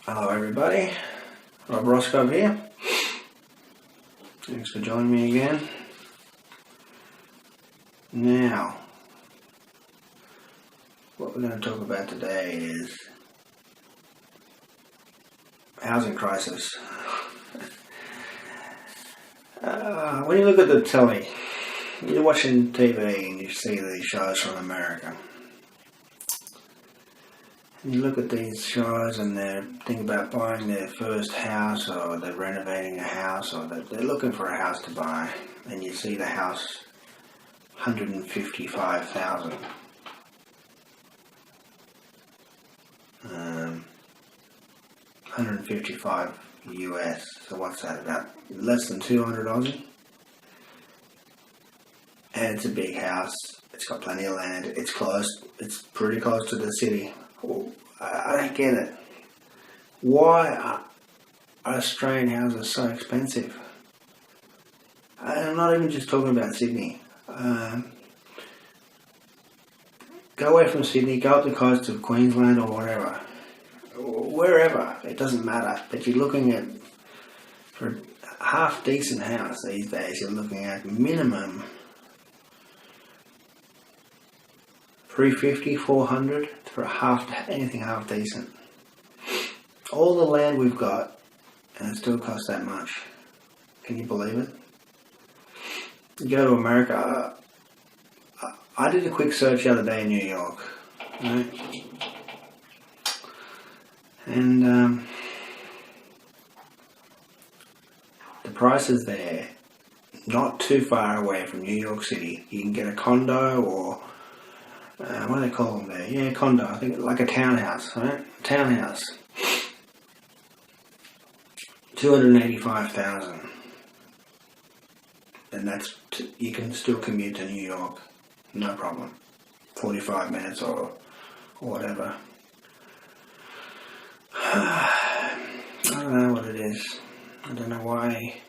Hello everybody, Rob Roscoe here. Thanks for joining me again. Now, what we're going to talk about today is housing crisis. When you look at the telly, you're watching TV and you see these shows from America. And you look at these shows and they're thinking about buying their first house, or they're renovating a house, or they're looking for a house to buy, and you see the house $155,000. $155 US. So what's that, about less than 200 Aussie? And it's a big house. It's got plenty of land. It's close. It's pretty close to the city. I don't get it. Why are Australian houses so expensive? I'm not even just talking about Sydney. Go away from Sydney, go up the coast of Queensland or whatever. Wherever, it doesn't matter. But you're looking at, for a half decent house these days, you're looking at minimum 350, 400 for anything half decent. All the land we've got, and it still costs that much. Can you believe it? You go to America. I did a quick search the other day in New York, right? And the prices there, not too far away from New York City. You can get a condo or what do they call them there? Yeah, condo. I think like a townhouse, right? Townhouse. $285,000, and that's you can still commute to New York, no problem. 45 minutes or whatever. I don't know what it is. I don't know why.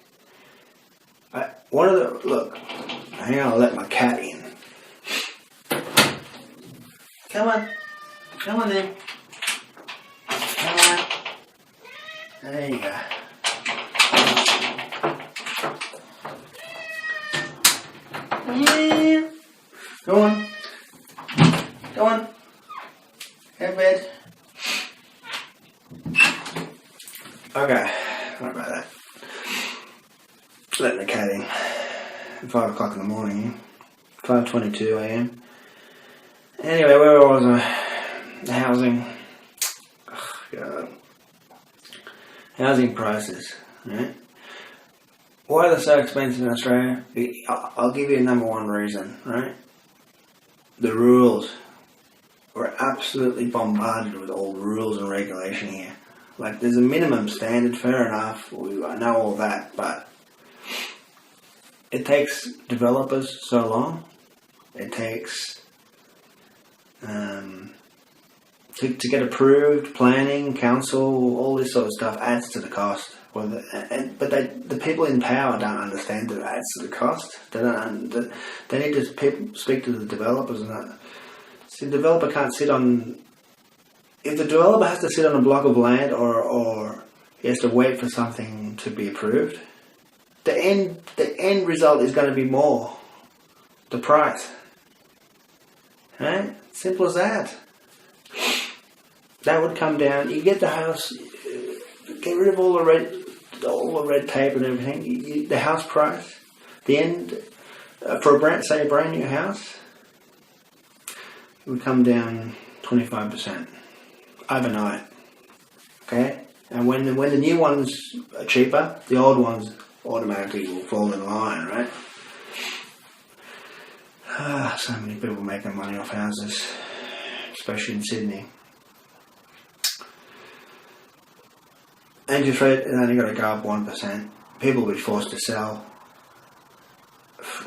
Look, hang on, I'll let my cat in. Come on then. Come on. There you go. Yeah. Go on. Have bed. Okay, sorry about that. Letting the cat in at 5 o'clock in the morning, 5:22 a.m. Anyway, where was I? The housing. Oh, God. Housing prices, right? Why are they so expensive in Australia? I'll give you a number one reason, right? The rules. We're absolutely bombarded with all rules and regulation here. Like, there's a minimum standard, fair enough. I know all that, but it takes developers so long. It takes to get approved, planning, council, all this sort of stuff adds to the cost. But the people in power don't understand that it adds to the cost. They need to speak to the developers and that. See, the developer can't sit on. If the developer has to sit on a block of land or he has to wait for something to be approved, the end result is going to be more. The price. Right? Simple as that. That would come down. You get the house, get rid of all the red tape and everything. The house price, the end for a brand new house, it would come down 25% overnight. Okay, and when the new ones are cheaper, the old ones automatically will fall in line, right? So many people making money off houses, especially in Sydney. Interest rate is only got to go up 1%. People will be forced to sell.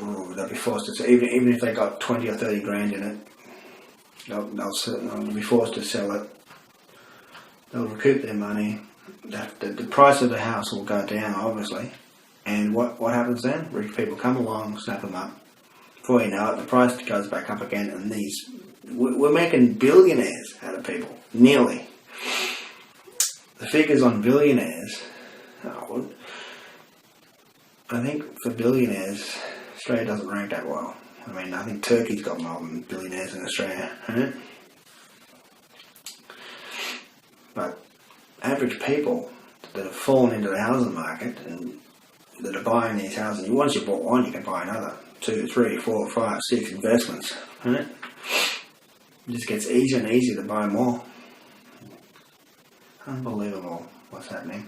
They'll be forced to sell, even if they got 20 or 30 grand in it. They'll be forced to sell it. They'll recoup their money. The price of the house will go down, obviously. And what happens then? Rich people come along, snap them up. Before you know it, the price goes back up again, and we're making billionaires out of people. Nearly. The figures on billionaires. I think for billionaires, Australia doesn't rank that well. I mean, I think Turkey's got more than billionaires in Australia, right? But average people that have fallen into the housing market and that are buying these houses, once you bought one, you can buy another 2, 3, 4, 5, 6 investments, right? It just gets easier and easier to buy more. Unbelievable what's happening.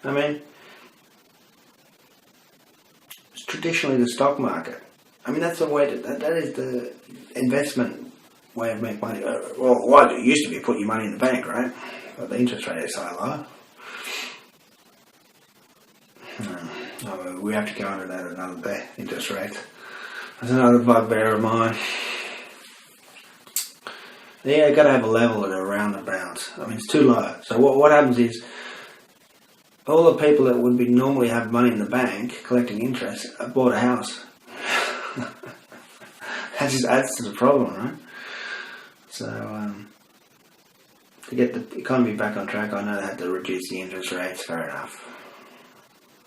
I mean, it's traditionally the stock market. I mean, that's the way that is the investment way of making money. Well, what it used to be, put your money in the bank, right? But the interest rate is so low. We have to go into that another day. Interest rates. That's another bugbear of mine. Yeah, got to have a level at around the bounds. I mean, it's too low. So what happens is, all the people that would be normally have money in the bank collecting interest have bought a house. That just adds to the problem, right? So to get the economy back on track, I know they had to reduce the interest rates. Fair enough.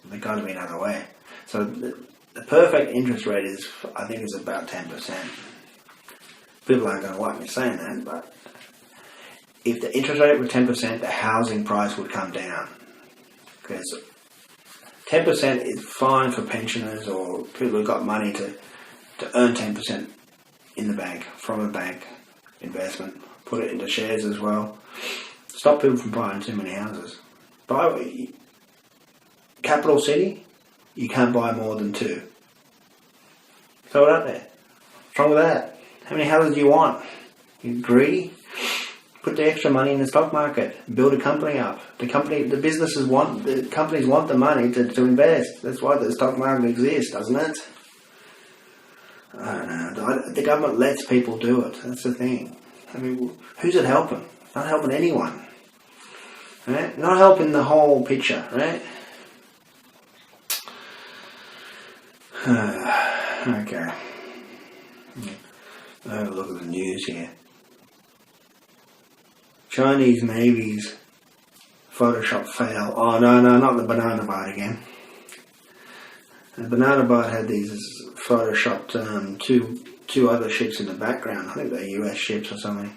There's got to be another way. So the perfect interest rate is, I think, is about 10%. People aren't going to like me saying that, but if the interest rate were 10%, the housing price would come down. Because 10% is fine for pensioners or people who've got money to earn 10% in the bank, from a bank investment. Put it into shares as well. Stop people from buying too many houses. Capital city, you can't buy more than 2. Throw it out there. What's wrong with that? How many houses do you want? You greedy? Put the extra money in the stock market. Build a company up. The companies want the money to invest. That's why the stock market exists, doesn't it? I don't know. The government lets people do it. That's the thing. I mean, who's it helping? Not helping anyone. Right? Not helping the whole picture, right? Okay. Look at the news here. Chinese Navy's Photoshop fail. Oh, no, not the banana boat again. The banana boat had these photoshopped two other ships in the background. I think they're US ships or something.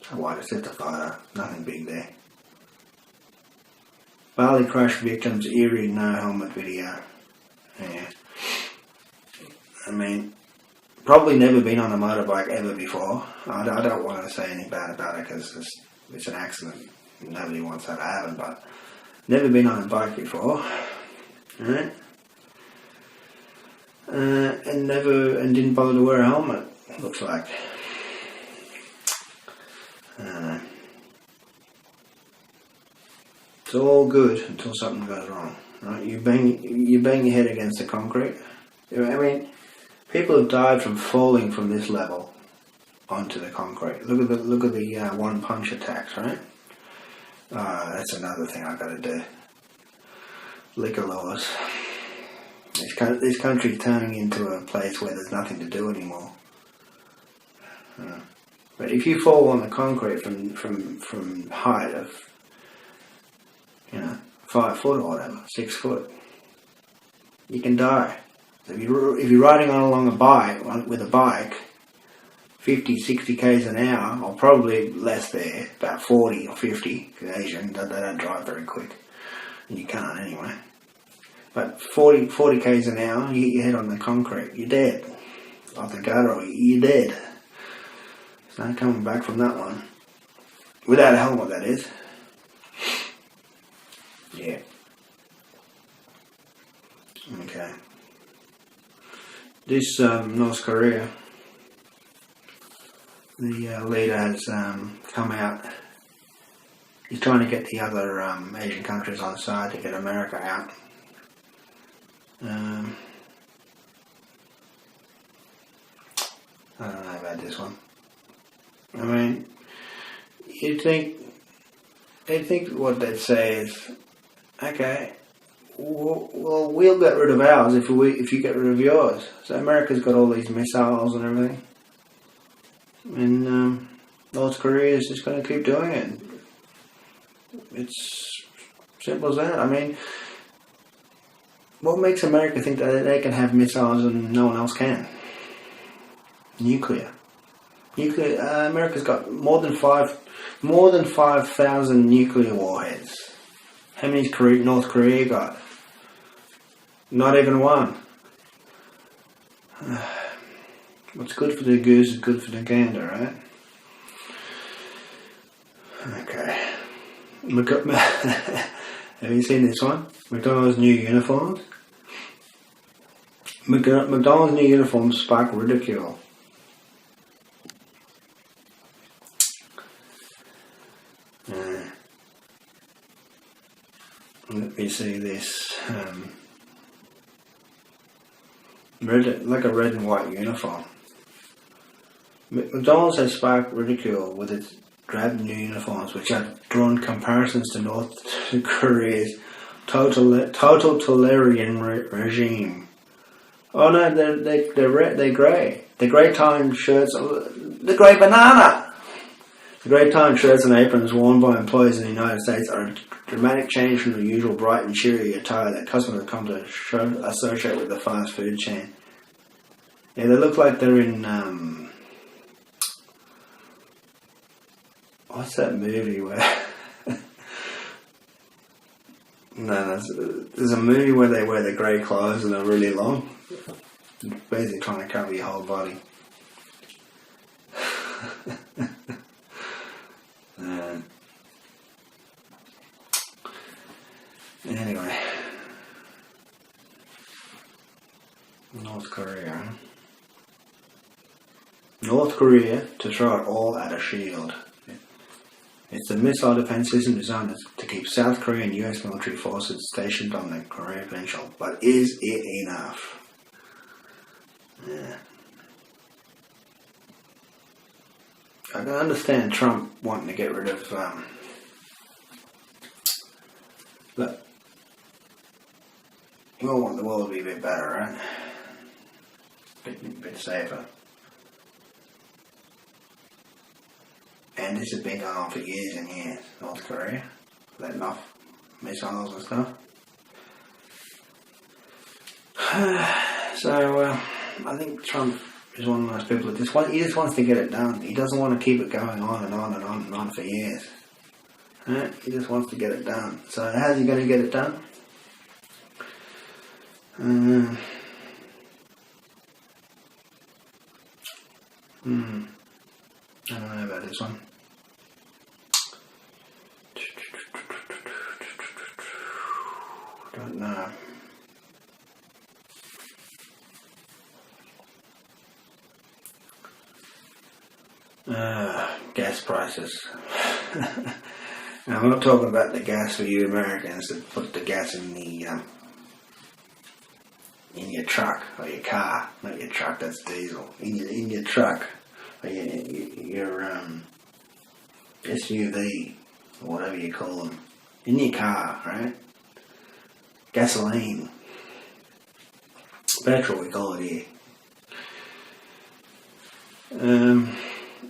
So why is it a photo? Nothing big there. Bali crash victims eerie no helmet video. Yeah. I mean, probably never been on a motorbike ever before. I don't want to say anything bad about it because it's an accident. Nobody wants that to happen, but never been on a bike before. Right? And didn't bother to wear a helmet, looks like. It's all good until something goes wrong. Right? You bang your head against the concrete. I mean, people have died from falling from this level onto the concrete. Look at the one punch attacks, right? That's another thing I've got to do. Liquor laws. This country's turning into a place where there's nothing to do anymore. But if you fall on the concrete from height of 5 foot or whatever, 6 foot, you can die. So if you're riding along a bike with a bike, 50, 60 k's an hour, or probably less there, about 40 or 50, because Asian, they don't drive very quick, and you can't anyway. But 40 k's an hour, you hit your head on the concrete, you're dead. Off the gutter, you're dead. There's no coming back from that one. Without a helmet, that is. Yeah. Okay. This North Korea, the leader has come out. He's trying to get the other Asian countries on side to get America out. I don't know about this one. I mean, you'd think what they'd say is, okay, well, we'll get rid of ours if you get rid of yours. So America's got all these missiles and everything, and North Korea is just going to keep doing it. It's simple as that. I mean, what makes America think that they can have missiles and no one else can? Nuclear. America's got more than 5,000 nuclear warheads. How many's North Korea got? Not even one. What's good for the goose is good for the gander, right? Okay. Have you seen this one? McDonald's new uniforms. McDonald's new uniforms spark ridicule. Let me see this. Like a red and white uniform. McDonald's has sparked ridicule with its drab new uniforms, which have drawn comparisons to North Korea's totalitarian regime. Oh no, they're grey. The grey tie shirts, the grey banana. The grey tie shirts and aprons worn by employees in the United States are a dramatic change from the usual bright and cheery attire that customers come to associate with the fast food chain. Yeah, they look like they're in what's that movie where? No, there's a movie where they wear the grey clothes and they're really long. Basically trying to cover your whole body. Anyway. North Korea to throw it all at a shield. It's a missile defense system designed to keep South Korea and US military forces stationed on the Korean Peninsula. But is it enough? Yeah. I can understand Trump wanting to get rid of look, you all want the world to be a bit better, right? A bit safer. And this has been going on for years and years. North Korea letting off missiles and stuff. So I think Trump is one of those people that he just wants to get it done. He doesn't want to keep it going on and on and on and on for years. Right? He just wants to get it done. So how's he going to get it done? I don't know about this one. Don't know. Gas prices. Now, I'm not talking about the gas for you Americans that put the gas in your truck or your car. Not your truck, that's diesel. In your truck or your SUV or whatever you call them. In your car, right? Gasoline. Petrol, we call it here.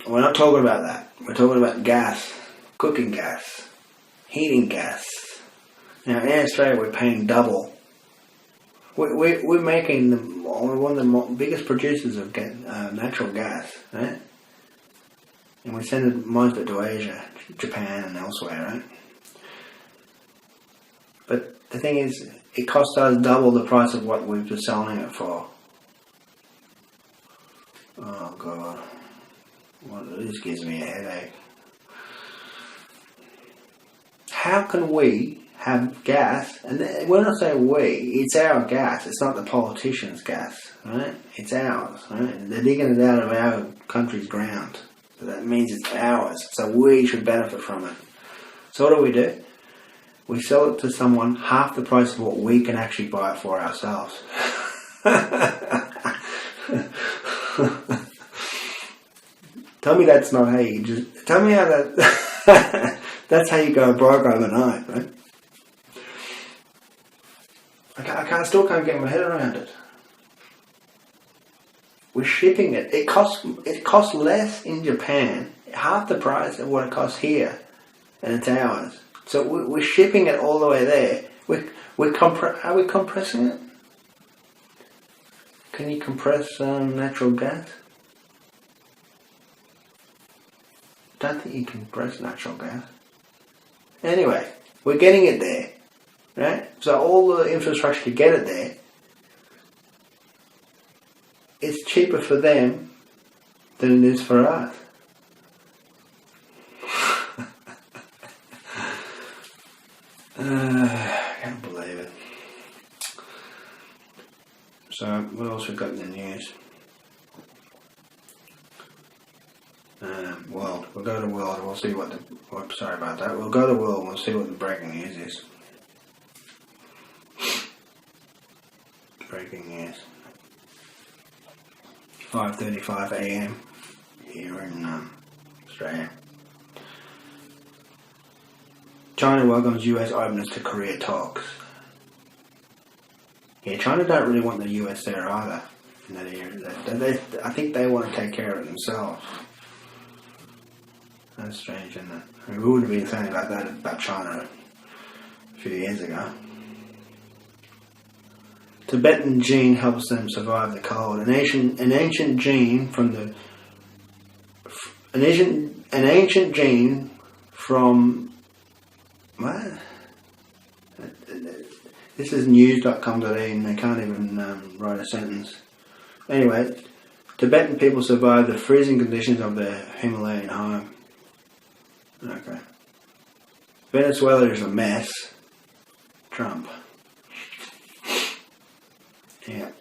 We're not talking about that. We're talking about gas, cooking gas, heating gas. Now in Australia we're paying double. We're making one of the biggest producers of natural gas, right? And we send most of it to Asia, Japan and elsewhere, right? But the thing is, it costs us double the price of what we've been selling it for. Oh God. Well, this gives me a headache. How can we have gas? And when I say we, it's our gas. It's not the politicians' gas, right? It's ours, right? They're digging it out of our country's ground. So that means it's ours. So we should benefit from it. So what do? We sell it to someone half the price of what we can actually buy it for ourselves. Tell me that's not how you just... Tell me how that... that's how you go broke overnight, right? I still can't get my head around it. We're shipping it. It costs less in Japan, half the price of what it costs here, and it's ours. So we're shipping it all the way there. Are we compressing it? Can you compress natural gas? Don't think you can compress natural gas. Anyway, we're getting it there, right? So all the infrastructure to get it there, it's cheaper for them than it is for us. I can't believe it. So what else we got in the news? World. We'll go to World. We'll see what the. Sorry about that. We'll go to World. We'll see what the breaking news is. Breaking news. 5:35 a.m. here in Australia. China welcomes US openness to Korea talks. Yeah, China don't really want the US there either. In that area. I think they want to take care of it themselves. That's strange, isn't it? I mean, we wouldn't have been saying about that about China a few years ago. Tibetan gene helps them survive the cold. An ancient gene from what? This is news.com.au and they can't even write a sentence. Anyway, Tibetan people survive the freezing conditions of their Himalayan home. Okay. Venezuela is a mess. Trump. Yeah.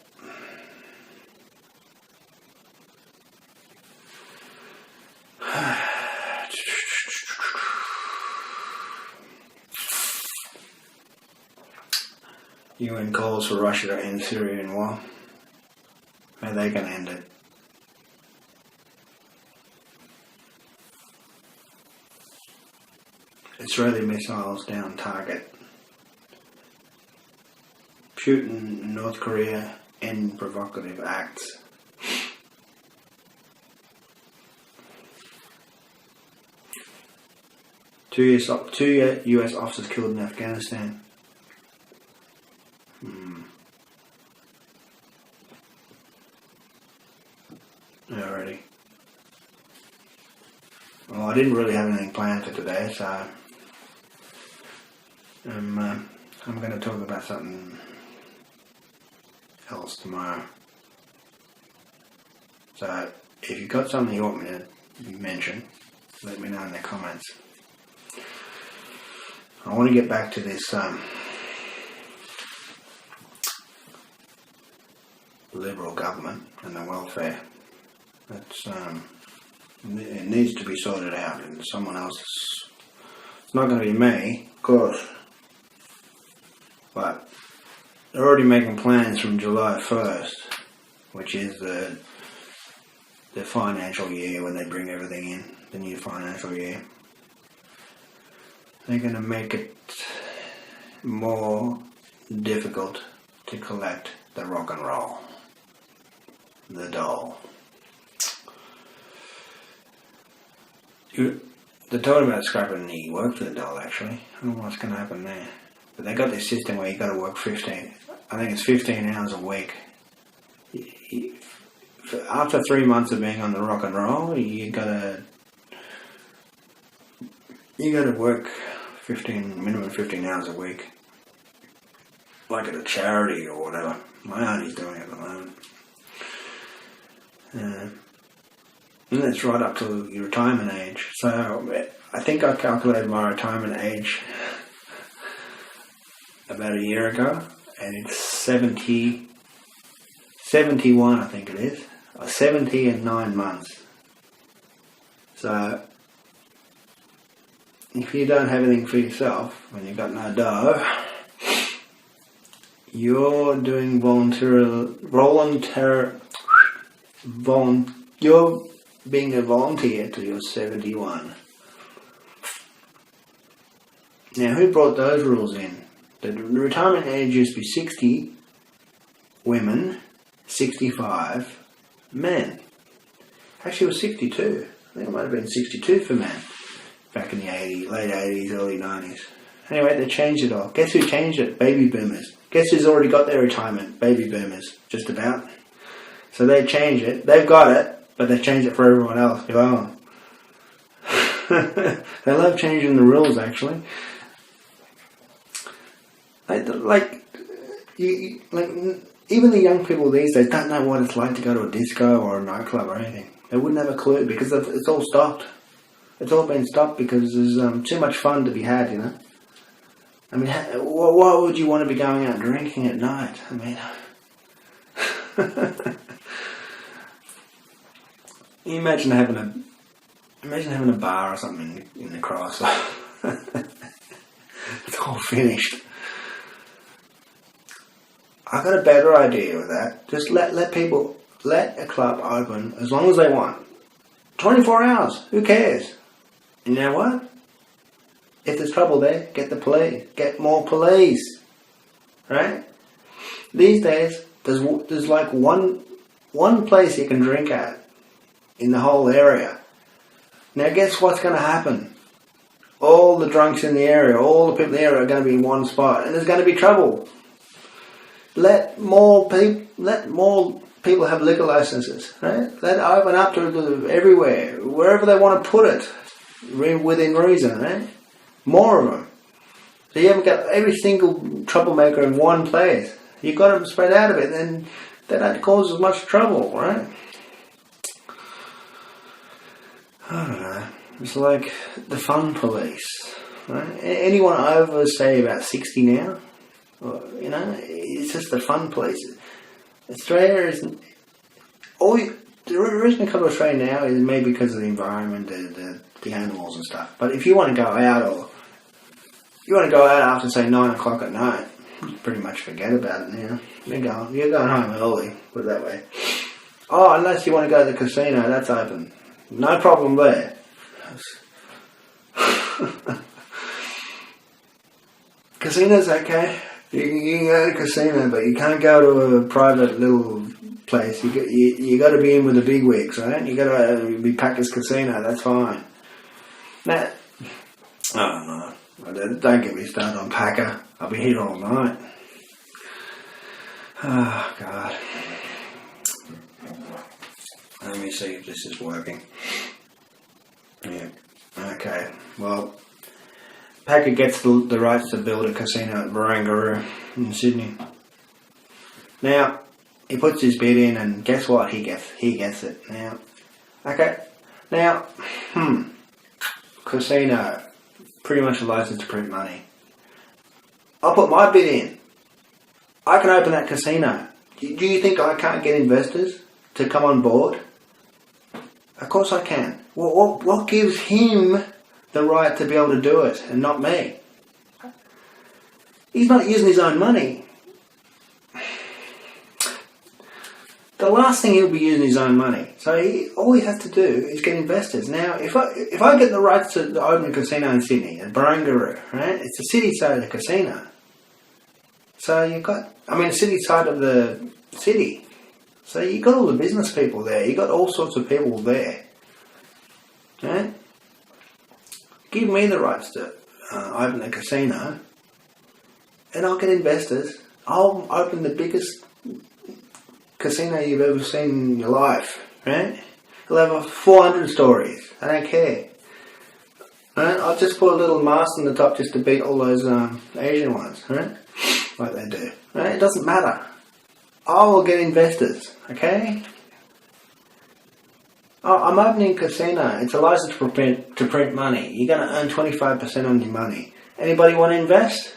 UN calls for Russia to end Syrian war. How are they going to end it? Israeli missiles down target. Putin, North Korea end provocative acts. Two US officers killed in Afghanistan. Alrighty. Well, I didn't really have anything planned for today, so I'm going to talk about something else tomorrow. So if you've got something you want me to mention, let me know in the comments. I want to get back to this Liberal government and the welfare. It needs to be sorted out, and someone else. It's not going to be me, of course, but they're already making plans from July 1st, which is the financial year when they bring everything in, the new financial year. They're going to make it more difficult to collect the rock and roll, the dole. They're talking about scrapping the work for the dole, actually. I don't know what's going to happen there. But they got this system where you got to work 15 hours a week. After 3 months of being on the rock and roll, you got to work minimum 15 hours a week. Like at a charity or whatever. My auntie's doing it at the moment. And that's right up to your retirement age. So I think I calculated my retirement age about a year ago, and it's 71 I think it is. 70 and 9 months. So if you don't have anything for yourself, when you've got no dough, you're doing you're being a volunteer till you're 71. Now, who brought those rules in? The retirement age used to be 60 women, 65 men. Actually, it was 62. I think it might have been 62 for men back in the late 80s, early 90s. Anyway, they changed it all. Guess who changed it? Baby boomers. Guess who's already got their retirement? Baby boomers. Just about. So they changed it. They've got it, but they changed it for everyone else. Oh. They love changing the rules, actually. Even the young people these days don't know what it's like to go to a disco or a nightclub or anything. They wouldn't have a clue because it's all stopped. It's all been stopped because there's too much fun to be had, you know. I mean, why would you want to be going out drinking at night? I mean, you imagine having a bar or something in the cross. It's all finished. I got a better idea with that. Just let a club open as long as they want. 24 hours. Who cares? And you know what? If there's trouble there, get the police. Get more police. Right? These days, there's like one place you can drink at in the whole area. Now guess what's going to happen? All the drunks in the area, all the people in the area are going to be in one spot, and there's going to be trouble. Let more people have liquor licenses, right? Let it open up to everywhere, wherever they want to put it, within reason, right? More of them. So you haven't got every single troublemaker in one place. You've got them spread out of it, then they don't cause as much trouble, right? I don't know. It's like the fun police, right? Anyone over, say, about 60 now, you know, it's just the fun police. Australia isn't... The reason I come to Australia now is maybe because of the environment, the animals and stuff. But if you want to go out, after, say, 9 o'clock at night, pretty much forget about it now. You're going home early, put it that way. Oh, unless you want to go to the casino, that's open. No problem there. Casino's okay. You can go to a casino, but you can't go to a private little place. You got to be in with the big wigs, right? You got to be Packers Casino. That's fine. Now, I don't know. Don't get me started on Packer. I'll be here all night. Oh God. Let me see if this is working. Yeah. Okay. Well, Packer gets the rights to build a casino at Barangaroo in Sydney. Now, he puts his bid in, and guess what? He gets it. Now, okay. Now, casino, pretty much a license to print money. I'll put my bid in. I can open that casino. Do you think I can't get investors to come on board? Of course I can. What gives him the right to be able to do it and not me? He's not using his own money. The last thing he'll be using his own money. So all he has to do is get investors. Now, if I get the rights to open a casino in Sydney, at Barangaroo, right? It's the city side of the casino. So the city side of the city. So you got all the business people there. You got all sorts of people there. Right? Give me the rights to open a casino, and I'll get investors. I'll open the biggest casino you've ever seen in your life. Right? It'll have 400 stories. I don't care. Right? I'll just put a little mast on the top just to beat all those Asian ones. Right? Like they do. Right? It doesn't matter. I will get investors, okay? Oh, I'm opening a casino. It's a license to print money. You're going to earn 25% on your money. Anybody want to invest?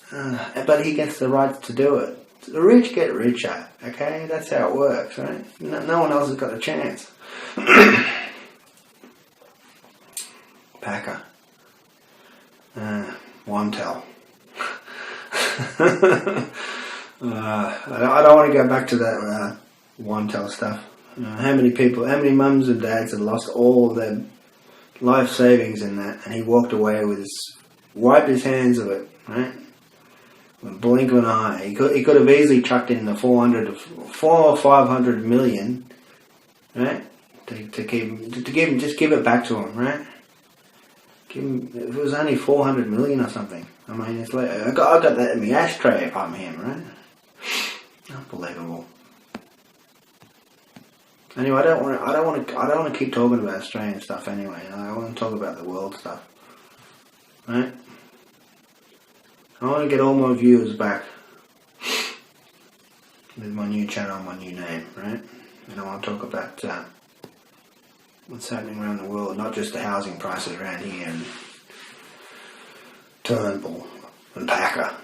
But he gets the right to do it. The rich get richer, okay? That's how it works, right? No one else has got a chance. Packer. Onetel. I don't want to go back to that Onetel stuff. How many mums and dads had lost all of their life savings in that, and he walked away with wiped his hands of it, right? With a blink of an eye. He could have easily chucked in the 400 or 500 million, right? To give it back to him, right? If it was only 400 million or something. I mean, it's like I got that in my ashtray if I'm him, right? Unbelievable. Anyway, I don't want to keep talking about Australian stuff. Anyway, I want to talk about the world stuff, right? I want to get all my viewers back with my new channel, my new name, right? And I want to talk about what's happening around the world, not just the housing prices around here and Turnbull and Packer.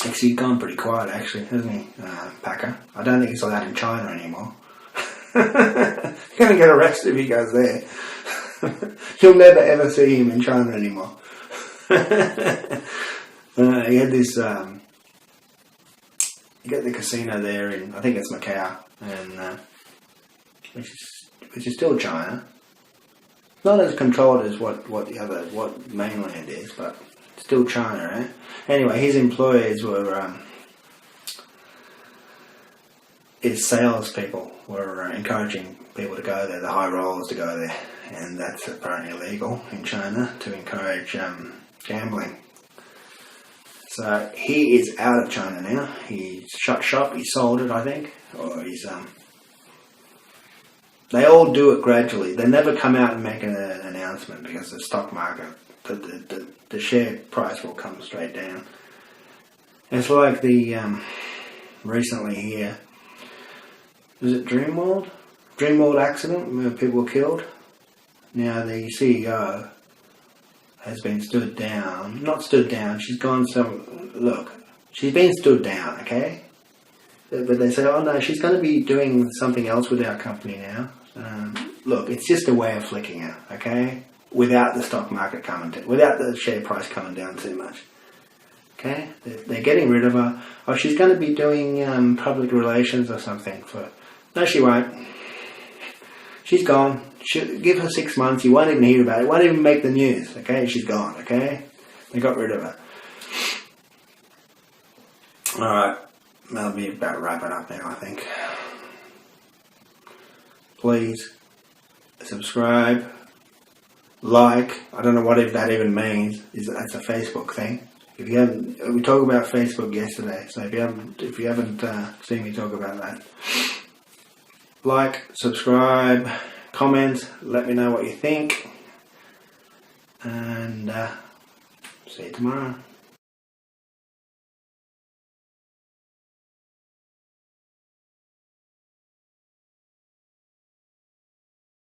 Actually, he's gone pretty quiet, actually, hasn't he, Packer? I don't think he's allowed in China anymore. He's going to get arrested if he goes there. You'll never ever see him in China anymore. He had this, you get the casino there in, I think it's Macau, and which is still China. Not as controlled as what mainland is, but still China, right? Anyway, his employees were, his salespeople were encouraging people to go there, the high rollers to go there, and that's apparently illegal in China to encourage gambling. So he is out of China now. He shut shop. He sold it, I think, or he's They all do it gradually. They never come out and make an announcement because the stock market, the share price will come straight down. It's like the recently here. Was it Dreamworld? Dreamworld accident where people were killed. Now the CEO has been stood down. Not stood down. She's gone some. Look, she's been stood down. Okay. But they say, oh no, she's going to be doing something else with our company now. Look, it's just a way of flicking her, okay? Without the stock market without the share price coming down too much. Okay? They're getting rid of her. Oh, she's going to be doing public relations or something for... No, she won't. She's gone. Give her 6 months. You won't even hear about it. Won't even make the news, okay? She's gone, okay? They got rid of her. Alright. That'll be about wrapping up now, I think. Please subscribe, like. I don't know what that even means. That's a Facebook thing. If you haven't, we talked about Facebook yesterday. So if you haven't seen me talk about that, like, subscribe, comment. Let me know what you think, and see you tomorrow.